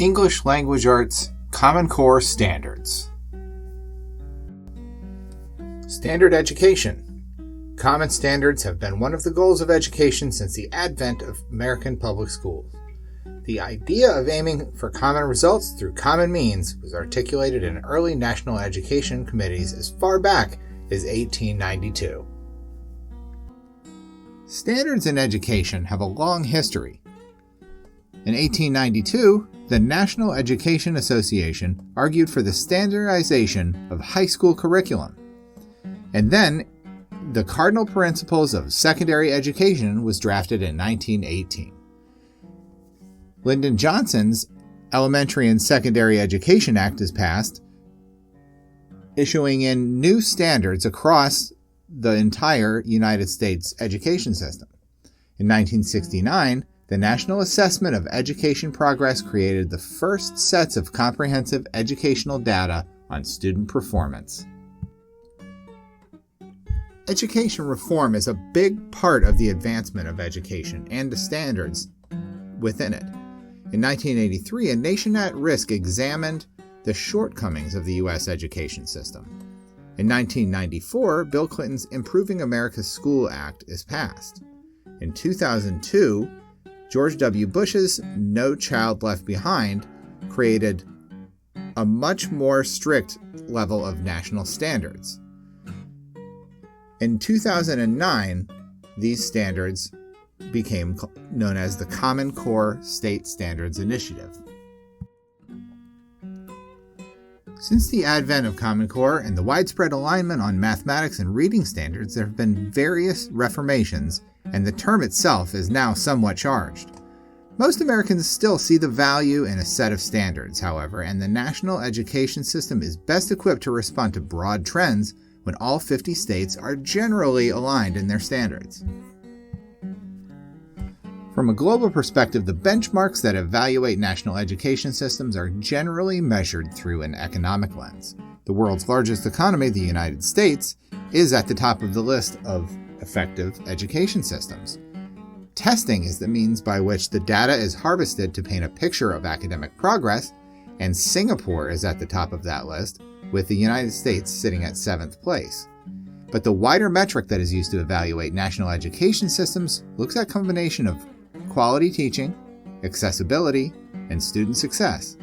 English Language Arts Common Core Standards. Standard education. Common standards have been one of the goals of education since the advent of American public schools. The idea of aiming for common results through common means was articulated in early national education committees as far back as 1892. Standards in education have a long history. In 1892, the National Education Association argued for the standardization of high school curriculum. And then, the Cardinal Principles of Secondary Education was drafted in 1918. Lyndon Johnson's Elementary and Secondary Education Act is passed, issuing in new standards across the entire United States education system. In 1969, the National Assessment of Education Progress created the first sets of comprehensive educational data on student performance. Education reform is a big part of the advancement of education and the standards within it. In 1983, A Nation at Risk examined the shortcomings of the U.S. education system. In 1994, Bill Clinton's Improving America's School Act is passed. In 2002, George W. Bush's No Child Left Behind created a much more strict level of national standards. In 2009, these standards became known as the Common Core State Standards Initiative. Since the advent of Common Core and the widespread alignment on mathematics and reading standards, there have been various reformations, and the term itself is now somewhat charged. Most Americans still see the value in a set of standards, however, and the national education system is best equipped to respond to broad trends when all 50 states are generally aligned in their standards. From a global perspective, the benchmarks that evaluate national education systems are generally measured through an economic lens. The world's largest economy, the United States, is at the top of the list of effective education systems. Testing is the means by which the data is harvested to paint a picture of academic progress, and Singapore is at the top of that list, with the United States sitting at 7th place. But the wider metric that is used to evaluate national education systems looks at a combination of quality teaching, accessibility, and student success.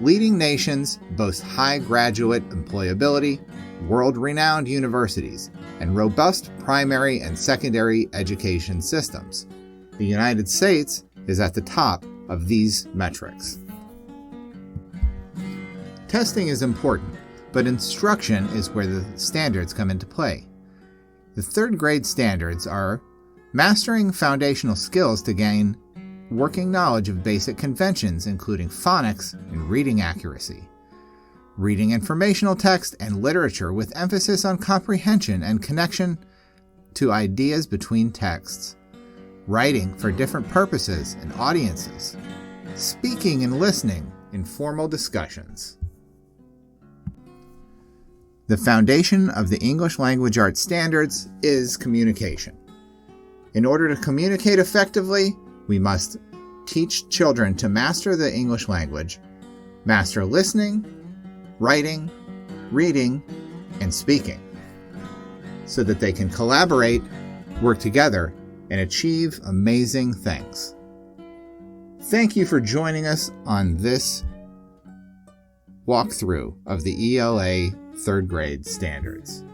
Leading nations boast high graduate employability, world-renowned universities, and robust primary and secondary education systems. The United States is at the top of these metrics. Testing is important, but instruction is where the standards come into play. The third grade standards are mastering foundational skills to gain working knowledge of basic conventions, including phonics and reading accuracy. Reading informational text and literature with emphasis on comprehension and connection to ideas between texts. Writing for different purposes and audiences. Speaking and listening in formal discussions. The foundation of the English Language Arts Standards is communication. In order to communicate effectively, we must teach children to master the English language, master listening, writing, reading, and speaking, so that they can collaborate, work together, and achieve amazing things. Thank you for joining us on this walkthrough of the ELA third grade standards.